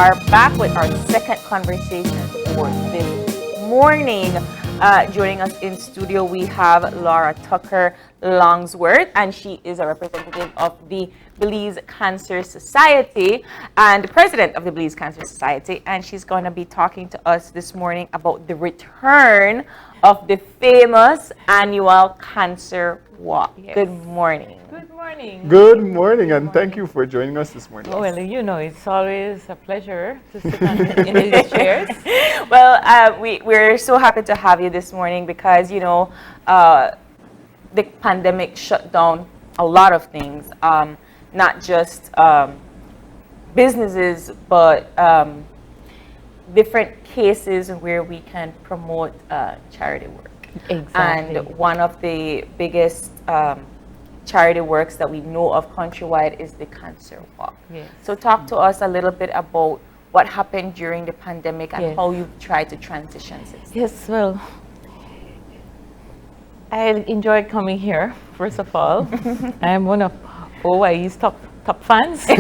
are back with our second conversation for this morning. Joining us in studio, we have Laura Tucker Longsworth, and she is a representative of the Belize Cancer Society and the president of the Belize Cancer Society. And she's going to be talking to us this morning about the return of the famous annual cancer walk. Yes. Good morning. Good morning. Good morning, and thank you for joining us this morning. Well, you know, it's always a pleasure to sit in these chairs. Well, we're so happy to have you this morning because, you know, the pandemic shut down a lot of things, not just businesses, but different cases where we can promote charity work. Exactly. And one of the biggest charity works that we know of countrywide is the Cancer Walk. Yes. So talk to us a little bit about what happened during the pandemic and Yes. how you tried to transition since. Yes, well, I enjoyed coming here, first of all. I'm one of OIE's top fans. Social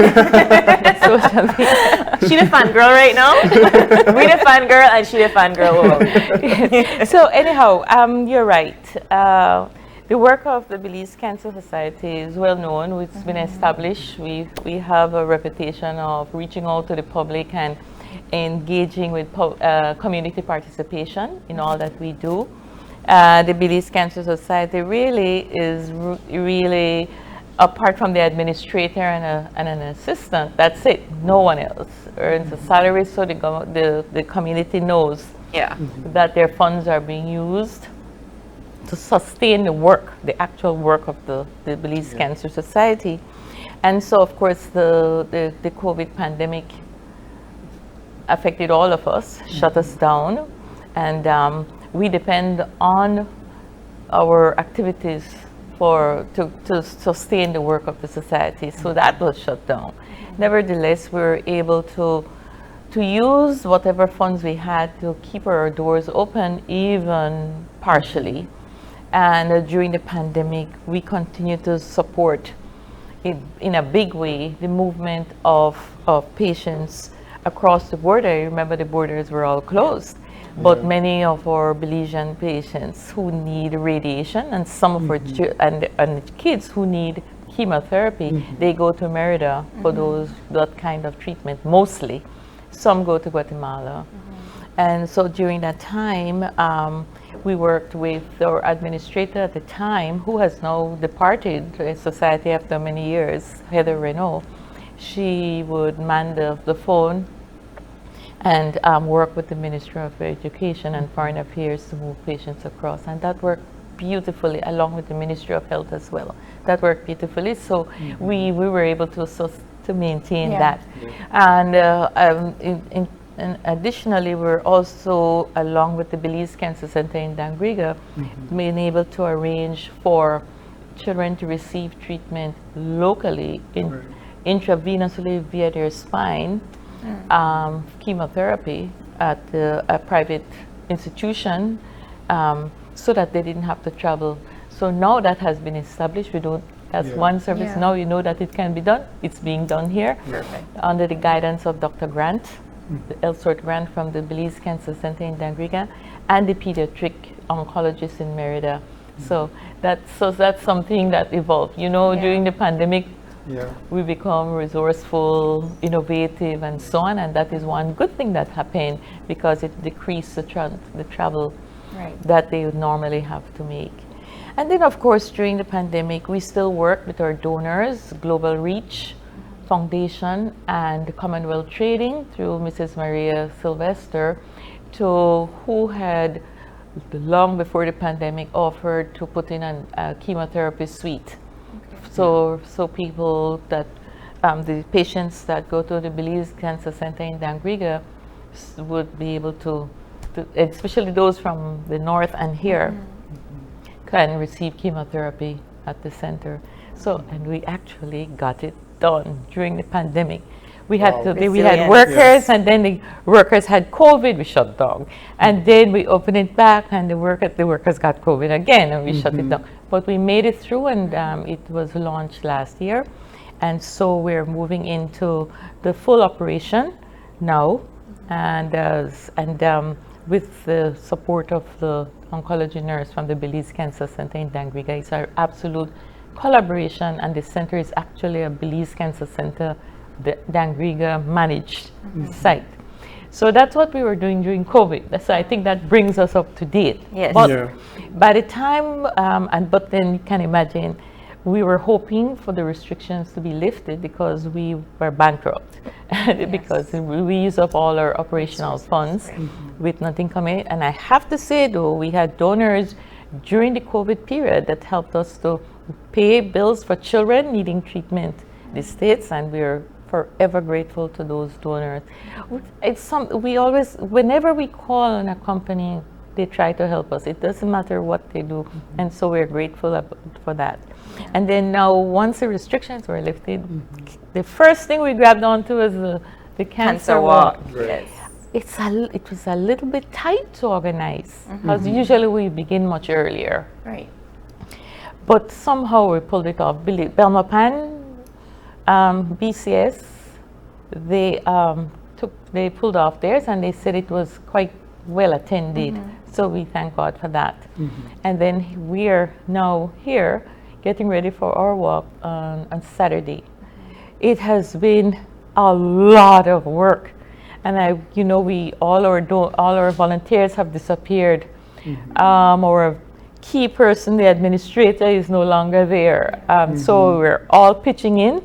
media. She the fangirl right now. We the fangirl and she the fangirl. So anyhow, you're right. The work of the Belize Cancer Society is well known. It's been established. We have a reputation of reaching out to the public and engaging with community participation in all that we do. The Belize Cancer Society really is really, apart from the administrator and an assistant, that's it. No one else earns a salary, so the community knows that their funds are being used to sustain the work, the actual work of the Belize Cancer Society. And so, of course, the COVID pandemic affected all of us, shut us down, and we depend on our activities to sustain the work of the society. So that was shut down. Nevertheless, we were able to use whatever funds we had to keep our doors open, even partially. And during the pandemic, we continued to support in a big way the movement of patients across the border. Remember, the borders were all closed, but many of our Belizean patients who need radiation, and some of our and kids who need chemotherapy, they go to Merida for that kind of treatment mostly. Some go to Guatemala. And so during that time, we worked with our administrator at the time, who has now departed the society after many years, Heather Renault. She would man the phone and work with the Ministry of Education and Foreign Affairs to move patients across. And that worked beautifully, along with the Ministry of Health as well. That worked beautifully. So we were able to maintain that. And additionally, we're also, along with the Belize Cancer Center in Dangriga, being able to arrange for children to receive treatment locally, intravenously via their spine, chemotherapy at a private institution, so that they didn't have to travel. So now that has been established. That's one service. Now you know that it can be done. It's being done here under the guidance of Dr. Grant. The Elsort Grant from the Belize Cancer Center in Dangriga, and the pediatric oncologist in Merida. So that's something that evolved. You know, during the pandemic, we become resourceful, innovative, and so on. And that is one good thing that happened, because it decreased the travel that they would normally have to make. And then, of course, during the pandemic, we still work with our donors, Global Reach Foundation and Commonwealth Trading through Mrs. Maria Sylvester, who had long before the pandemic offered to put in a chemotherapy suite. So people that the patients that go to the Belize Cancer Center in Dangriga would be able to, especially those from the north and here, can receive chemotherapy at the center. So, and we actually got it done during the pandemic. We had we had workers, and then the workers had COVID, we shut down. And then we opened it back, and the workers got COVID again, and we shut it down. But we made it through, and it was launched last year. And so we're moving into the full operation now, and with the support of the oncology nurse from the Belize Cancer Center in Dangriga. It's our absolute collaboration, and the center is actually a Belize Cancer Center, the Dangriga managed site. So that's what we were doing during COVID. So I think that brings us up to date. Yes. But by the time, but then you can imagine, we were hoping for the restrictions to be lifted because we were bankrupt because we use up all our operational funds with nothing coming. And I have to say though, we had donors during the COVID period that helped us to pay bills for children needing treatment in the States, and we're forever grateful to those donors. It's we always, whenever we call on a company, they try to help us. It doesn't matter what they do, and so we're grateful for that. And then now, once the restrictions were lifted, the first thing we grabbed onto was the cancer walk. Yes. It was a little bit tight to organize, because usually we begin much earlier. Right. But somehow we pulled it off. Belmopan, BCS, they pulled off theirs, and they said it was quite well attended. So we thank God for that. And then we are now here getting ready for our walk on Saturday. It has been a lot of work, and all our volunteers have disappeared. Our key person, the administrator, is no longer there. So we're all pitching in.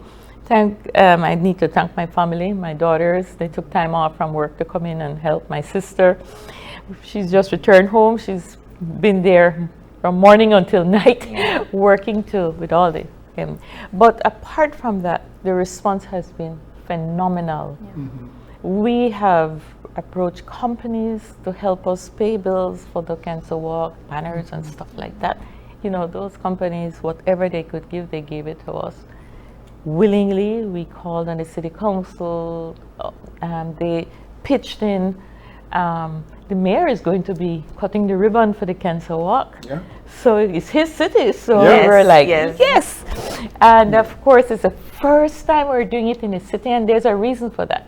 I need to thank my family, my daughters. They took time off from work to come in and help. My sister, she's just returned home. She's been there from morning until night, working with all the. But apart from that, the response has been phenomenal. We have approached companies to help us pay bills for the cancer walk, banners and stuff like that. Those companies, whatever they could give, they gave it to us willingly. We called on the city council, they pitched in. The mayor is going to be cutting the ribbon for the cancer walk. So it's his city, so we're like, yes. And of course, it's the first time we're doing it in the city, and there's a reason for that.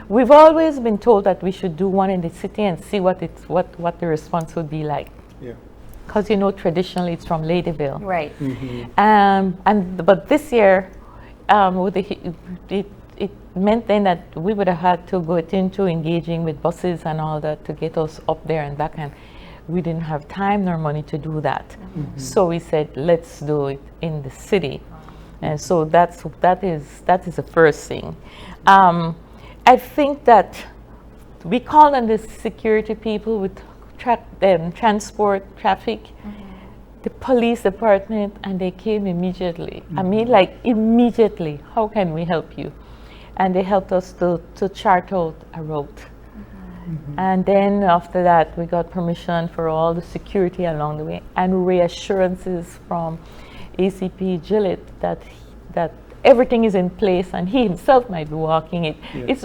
We've always been told that we should do one in the city and see what the response would be like. Because traditionally it's from Ladyville. Right. But this year, it meant then that we would have had to go into engaging with buses and all that to get us up there and back, and we didn't have time nor money to do that. So we said, let's do it in the city. And so that is the first thing. I think that we called on the security people with transport, traffic, the police department, and they came immediately. I mean, like immediately, how can we help you? And they helped us to chart out a route. And then after that, we got permission for all the security along the way, and reassurances from ACP Gillett that everything is in place, and he himself might be walking it. It's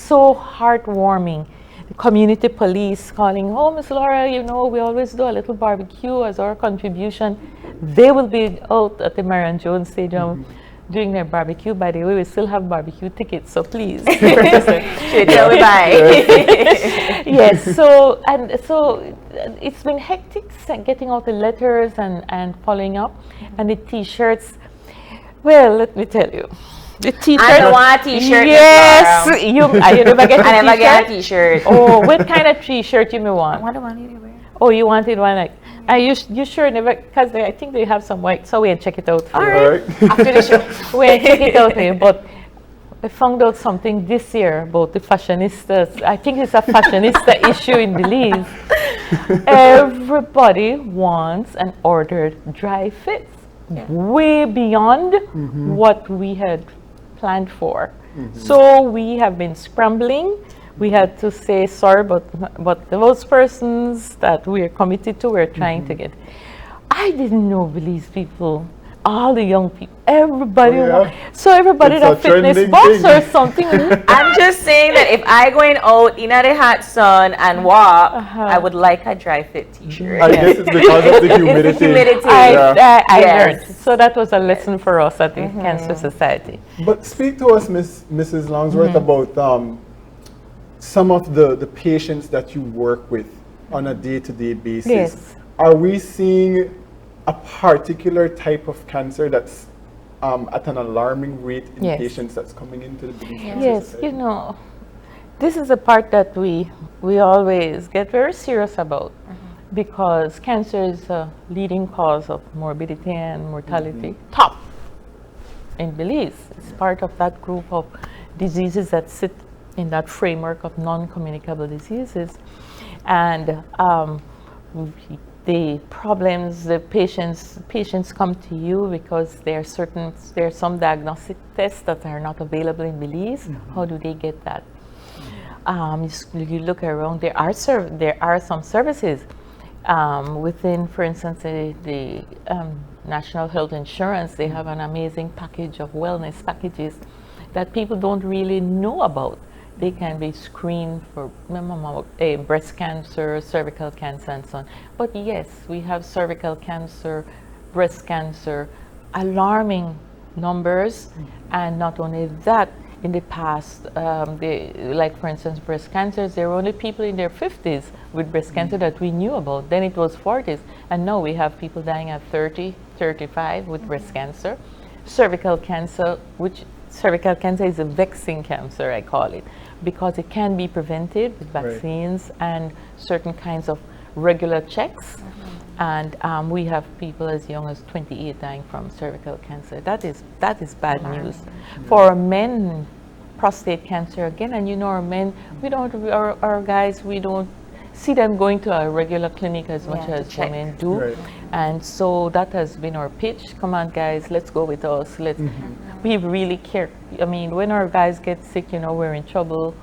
so heartwarming. The community police calling, oh, Miss Laura, we always do a little barbecue as our contribution. They will be out at the Marion Jones Stadium doing their barbecue. By the way, we still have barbecue tickets, so please. Yes, so it's been hectic getting out the letters and following up, and the T-shirts. Well, let me tell you, the T-shirt. I don't want a T-shirt. Yes, you never get. I never get a T-shirt. Oh, what kind of T-shirt you may want? What do you wear? Oh, you wanted one like. You sure never? Because I think they have some white. So we'll check it out. All right. After the show, we'll check it out. But I found out something this year about the fashionistas. I think it's a fashionista issue in Belize. Everybody wants and ordered dry fits, way beyond what we had planned for. So we have been scrambling. We had to say sorry, but those persons that we are committed to, we're trying to get. I didn't know Belize people, all the young people, everybody. So everybody It's that fitness box or something. I'm just saying that if I going out in the hot sun and walk, I would like a dry fit T-shirt. I guess it's because of the humidity. It's the humidity. I learned. So that was a lesson for us at the Cancer Society. But speak to us, Mrs. Longsworth, about some of the patients that you work with on a day-to-day basis, Yes. are we seeing a particular type of cancer that's at an alarming rate in Yes. patients that's coming into the Belize Cancer Yes, Society? you know, this is a part that we always get very serious about because cancer is a leading cause of morbidity and mortality. Top in Belize. It's part of that group of diseases that sit in that framework of non-communicable diseases. And the problems, the patients come to you because there are some diagnostic tests that are not available in Belize. How do they get that? You look around, there are some services within, for instance, the National Health Insurance. They have an amazing package of wellness packages that people don't really know about. They can be screened for breast cancer, cervical cancer, and so on. But yes, we have cervical cancer, breast cancer, alarming numbers, and not only that, in the past, like for instance, breast cancers, there were only people in their 50s with breast cancer that we knew about. Then it was 40s, and now we have people dying at 30, 35 with breast cancer. Cervical cancer, cervical cancer is a vexing cancer, I call it, because it can be prevented with vaccines and certain kinds of regular checks. And we have people as young as 28 dying from cervical cancer. That is bad news. For men, prostate cancer again, and you know, our men, our guys, we don't see them going to a regular clinic as much as women do. Right. And so that has been our pitch. Come on, guys, let's go with us. We really care. I mean, when our guys get sick, you know, we're in trouble.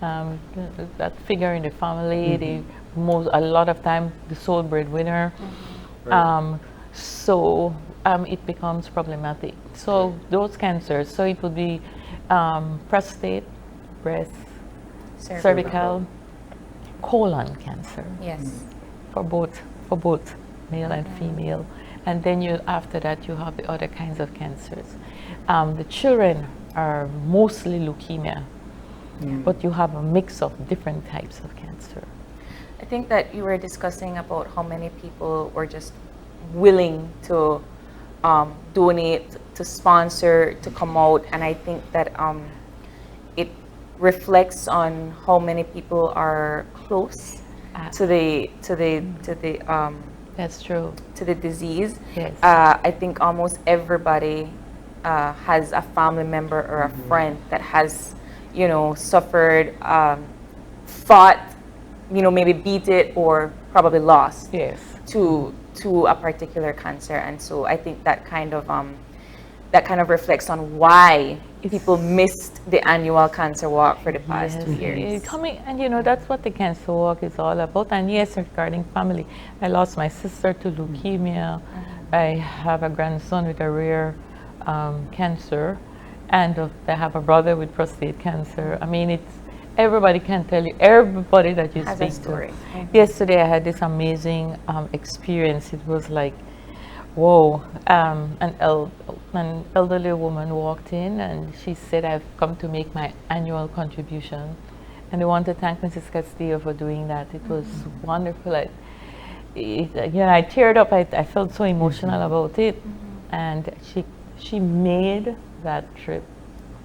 That figure in the family, a lot of time the sole breadwinner. So it becomes problematic. So those cancers, so it would be prostate, breast, cervical, colon cancer. Yes. For both male and female. And then after that you have the other kinds of cancers. The children are mostly leukemia, but you have a mix of different types of cancer. I think that you were discussing about how many people were just willing to donate, to sponsor, to come out, and I think that it reflects on how many people are close to the That's true. to the disease. Yes. I think almost everybody has a family member or a friend that has, you know, suffered, fought, you know, maybe beat it or probably lost Yes. to a particular cancer. And so I think that kind of reflects on why people missed the annual cancer walk for the past 2 years. Coming, and you know, that's what the cancer walk is all about. And yes, regarding family, I lost my sister to leukemia. I have a grandson with a rare cancer, and I have a brother with prostate cancer. I mean, everybody can tell you, everybody that you Has a speak story. to. Yesterday I had this amazing experience. It was like, whoa, an elderly woman walked in and she said, I've come to make my annual contribution. And I want to thank Mrs. Castillo for doing that. It was wonderful. I teared up. I felt so emotional about it. And she made that trip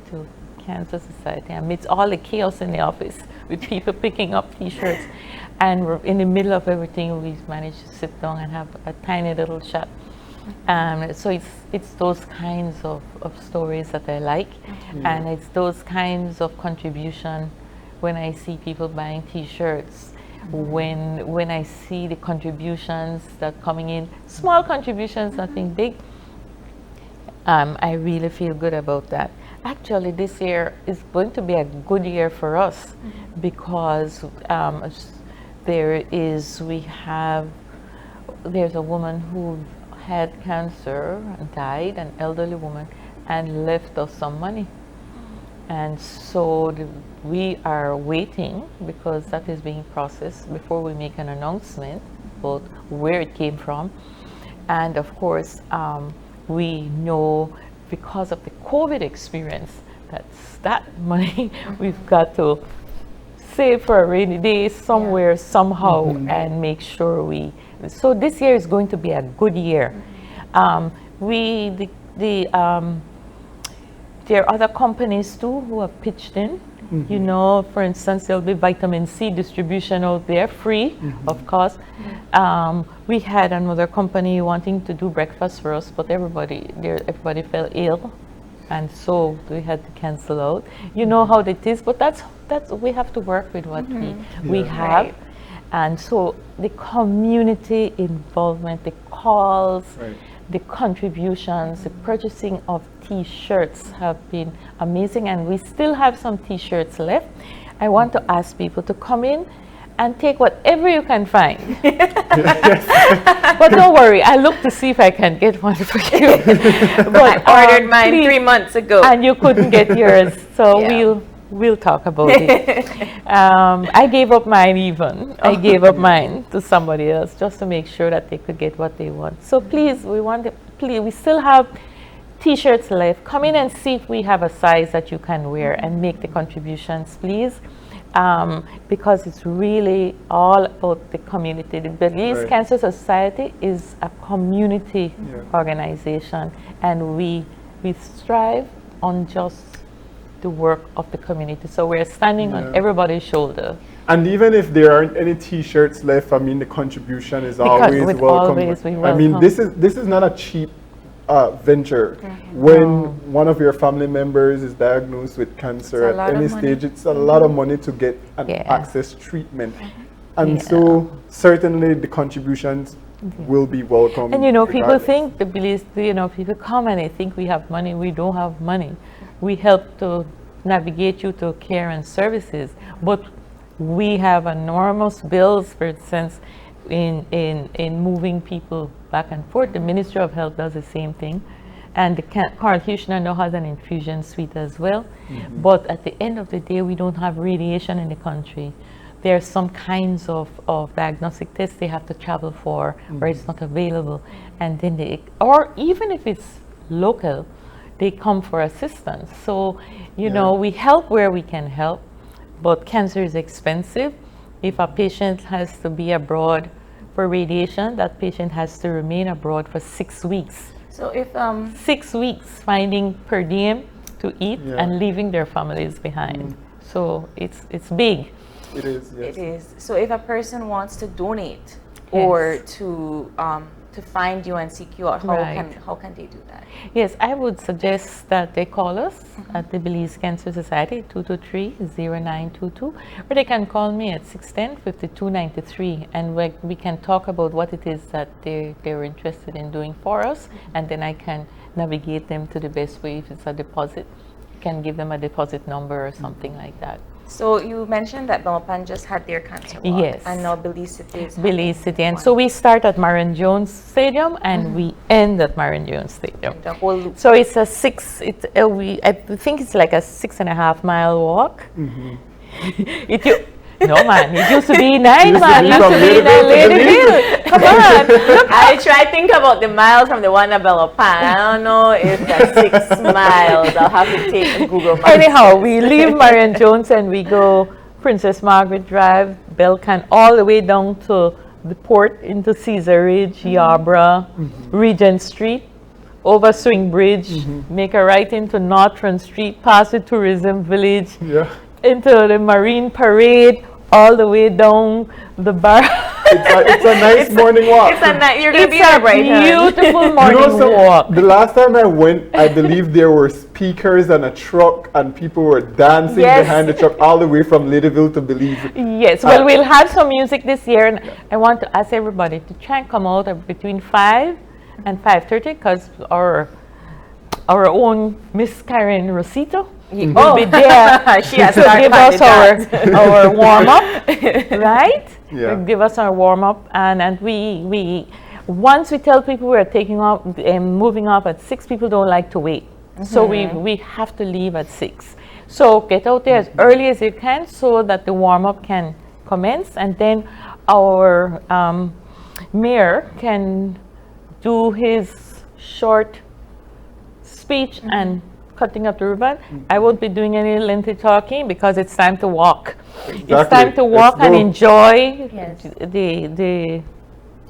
to Cancer Society amidst all the chaos in the office with people picking up t-shirts. And we're in the middle of everything, we managed to sit down and have a tiny little chat. So it's those kinds of stories that I like, and it's those kinds of contribution when I see people buying t-shirts, when I see the contributions that coming in, small contributions, nothing big, I really feel good about that. Actually, this year is going to be a good year for us because there's a woman who had cancer and died, an elderly woman, and left us some money. And so we are waiting because that is being processed before we make an announcement about where it came from. And of course, we know because of the COVID experience that money we've got to save for a rainy day somewhere, somehow, and make sure we. So this year is going to be a good year. There are other companies too who have pitched in. You know, for instance, there'll be vitamin C distribution out there, free, of course. We had another company wanting to do breakfast for us, but everybody fell ill, and so we had to cancel out. You know how it is, but that's we have to work with what we have. Right. And so the community involvement, the calls, the contributions, the purchasing of T-shirts have been amazing, and we still have some T-shirts left. I want to ask people to come in and take whatever you can find. But don't worry, I look to see if I can get one for you. But I ordered mine 3 months ago. and you couldn't get yours, so we'll talk about it. I gave up mine even. I gave up mine to somebody else just to make sure that they could get what they want. So please, we still have T-shirts left. Come in and see if we have a size that you can wear and make the contributions, please. Because it's really all about the community. The Belize Cancer Society is a community organization, and we strive on just the work of the community. So we're standing on everybody's shoulder. And even if there aren't any T-shirts left, I mean, the contribution is always welcome. Always we welcome. I mean, this is not a cheap venture. When one of your family members is diagnosed with cancer at any stage, it's a lot of money to get an access treatment. And so certainly the contributions will be welcome. And you know, people think the Belize, you know, people come and they think we have money. We don't have money. We help to navigate you to care and services, but we have enormous bills, for instance, in moving people back and forth. The Ministry of Health does the same thing, and the Carl Hushner now has an infusion suite as well. But at the end of the day, we don't have radiation in the country. There are some kinds of diagnostic tests they have to travel for, where it's not available, and then or even if it's local, they come for assistance. So, you know, we help where we can help, but cancer is expensive. If a patient has to be abroad for radiation, that patient has to remain abroad for 6 weeks. So if 6 weeks finding per diem to eat and leaving their families behind. So it's big. It is, yes. It is. So if a person wants to donate or to find you and seek you out, how can they do that? Yes, I would suggest that they call us at the Belize Cancer Society, 223-0922, or they can call me at 610-5293, and we can talk about what it is that they're interested in doing for us, and then I can navigate them to the best way. If it's a deposit, I can give them a deposit number or something like that. So you mentioned that Belmopan just had their cancer walk. Yes. And now Belize City is Belize City. And so we start at Marion Jones Stadium and we end at Marion Jones Stadium. the whole loop. So it's I think it's like a 6.5 mile walk. No man, it used to be 9 miles. It used to be in Ladyville. Come on. Look, I try to think about the miles from the one at Belmopan. I don't know if that's 6 miles. I'll have to take a Google Maps. Anyhow, we leave Marion Jones and we go Princess Margaret Drive, Belcan, all the way down to the port into Cesar Ridge, Yarborough, Regent Street, over Swing Bridge, make a right into Northern Street, past the tourism village, into the Marine Parade, all the way down the bar. It's a nice morning walk. You're going to be a beautiful morning walk. The last time I went, I believe there were speakers and a truck, and people were dancing behind the truck all the way from Ladyville to Belize. Yes, well, we'll have some music this year, and I want to ask everybody to try and come out between 5 and 5:30, because our own Miss Karen Rosito will be there. She has to give us our warm up, right? Yeah. Give us our warm up, and we once we tell people we're taking off and moving off at 6, people don't like to wait. So we have to leave at 6. So get out there as early as you can so that the warm up can commence, and then our mayor can do his short speech and cutting up the ribbon, I won't be doing any lengthy talking because it's time to walk. Exactly. It's time to walk and enjoy the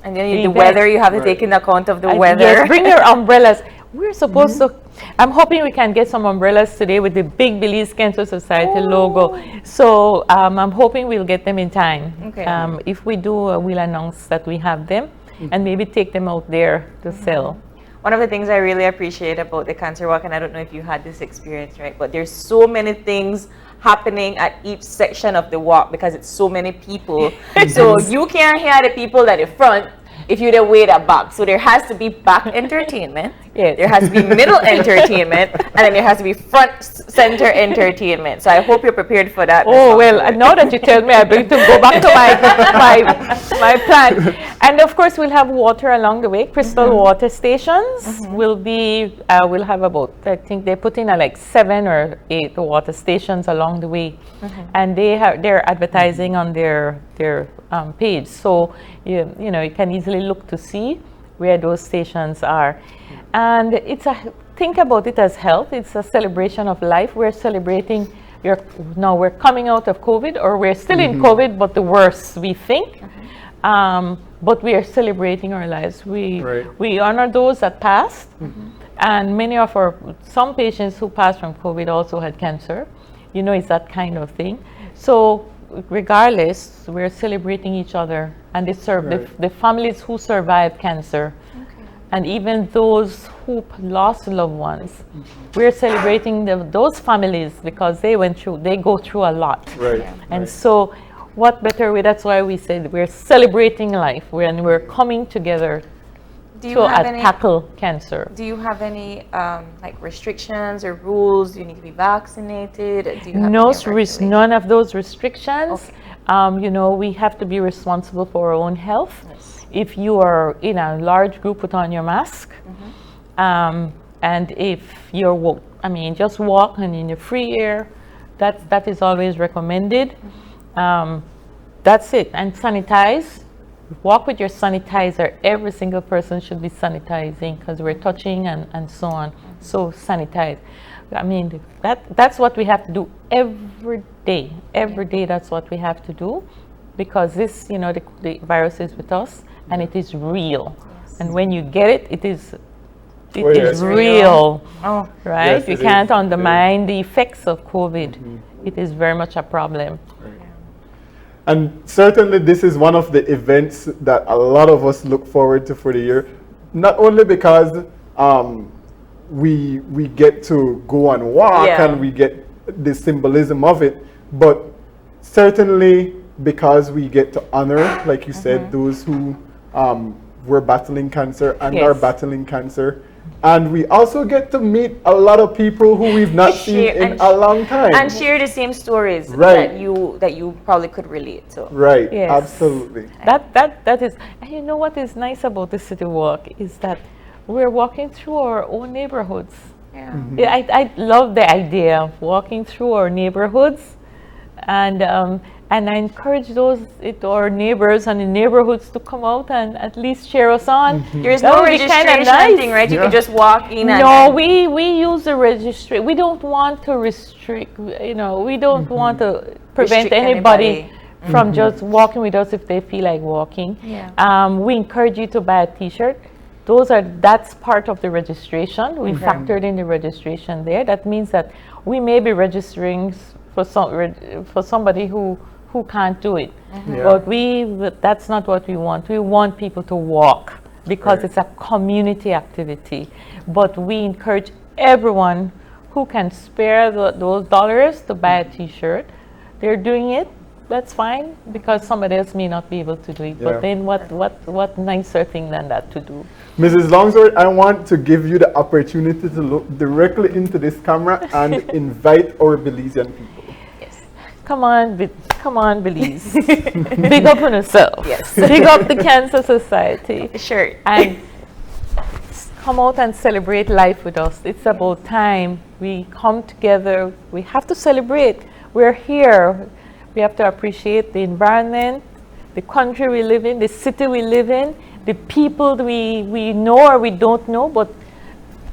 and then the weather, you have to take into account of the weather. Yes, bring your umbrellas. We're supposed to, I'm hoping we can get some umbrellas today with the big Belize Cancer Society logo. So I'm hoping we'll get them in time. Okay. If we do, we'll announce that we have them and maybe take them out there to sell. One of the things I really appreciate about the cancer walk, and I don't know if you had this experience, right? But there's so many things happening at each section of the walk because it's so many people. So you can't hear the people at the front if you don't wait at back. So there has to be back entertainment. Yes. There has to be middle entertainment, and then there has to be front center entertainment. So I hope you're prepared for that. Oh, well, now that you tell me, I'm going to go back to my plan. And of course, we'll have water along the way. Crystal water stations will be, we'll have about, I think they put in like 7 or 8 water stations along the way. And they're advertising on their page. So, you know, you can easily look to see where those stations are. And think about it as health. It's a celebration of life. We're celebrating, now we're coming out of COVID, or we're still in COVID, but the worst, we think. But we are celebrating our lives. We honor those that passed. And many of some patients who passed from COVID also had cancer. You know, it's that kind of thing. So regardless, we're celebrating each other, and the families who survived cancer. And even those who lost loved ones, we're celebrating those families because they go through a lot. And so what better way, that's why we said we're celebrating life, we're coming together to tackle cancer. Do you have any like restrictions or rules? Do you need to be vaccinated? Do you have none of those restrictions. You know, we have to be responsible for our own health. If you are in a large group, put on your mask. And if you're, just walk and in the free air, that is always recommended. That's it. And sanitize. Walk with your sanitizer. Every single person should be sanitizing because we're touching and so on. So sanitize. I mean, that's what we have to do every day. Every day, that's what we have to do, because this, you know, the virus is with us and it is real. And when you get it, it is real. Oh, right? Yes, you can't undermine the effects of COVID. It is very much a problem. And certainly this is one of the events that a lot of us look forward to for the year, not only because we get to go and walk and we get the symbolism of it, but certainly because we get to honor, like you said, those who were battling cancer and are battling cancer. And we also get to meet a lot of people who we've not seen in a long time. And share the same stories that you probably could relate to. Right, absolutely. That is, and you know what is nice about the City Walk is that we're walking through our own neighborhoods. I love the idea of walking through our neighborhoods, and I encourage our neighbors and the neighborhoods to come out and at least cheer us on. There's no registration thing, right? You can just walk in. No, we use the registry. We don't want to restrict. You know, we don't want to prevent anybody from just walking with us if they feel like walking. We encourage you to buy a T-shirt. That's part of the registration. We factored in the registration there. That means that we may be registering for somebody who can't do it. But that's not what we want. We want people to walk because it's a community activity. But we encourage everyone who can spare those dollars to buy a T-shirt. They're doing it. That's fine, because somebody else may not be able to do it. But then what nicer thing than that to do? Mrs. Longsworth, I want to give you the opportunity to look directly into this camera and invite our Belizean people. Come on, Belize. Big up on yourself. Big up the Cancer Society. Sure. And come out and celebrate life with us. It's about time we come together. We have to celebrate. We're here. We have to appreciate the environment, the country we live in, the city we live in, the people we know or we don't know, but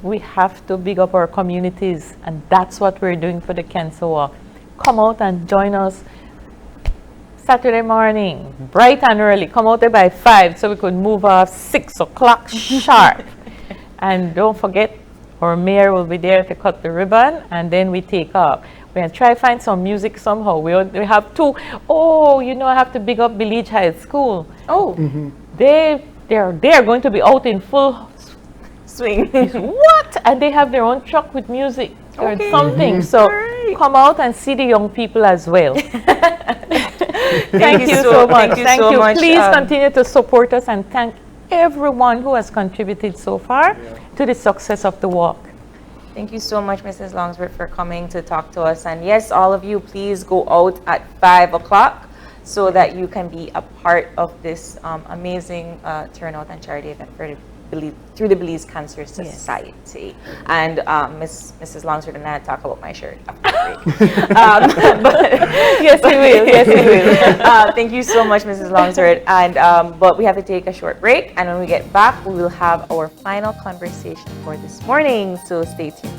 we have to big up our communities, and that's what we're doing for the Cancer Walk. Come out and join us Saturday morning, bright and early. Come out there by 5 so we could move off 6 o'clock sharp. And don't forget, our mayor will be there to cut the ribbon, and then we take off. We're going to try to find some music somehow. We have two. Oh, you know, I have to big up Belize High School. Oh. They're going to be out in full Swing. what? And they have their own truck with music or something. So come out and see the young people as well. Thank you so much. Thank you. Please continue to support us, and thank everyone who has contributed so far to the success of the walk. Thank you so much, Mrs. Longsworth, for coming to talk to us. And yes, all of you, please go out at 5 o'clock so that you can be a part of this amazing turnout and charity event for through the Belize Cancer Society. And Mrs. Longsworth and I talk about my shirt after the break. Yes, we will. Yes, we will. Thank you so much, Mrs. Longsworth. And but we have to take a short break, and when we get back, we will have our final conversation for this morning. So stay tuned.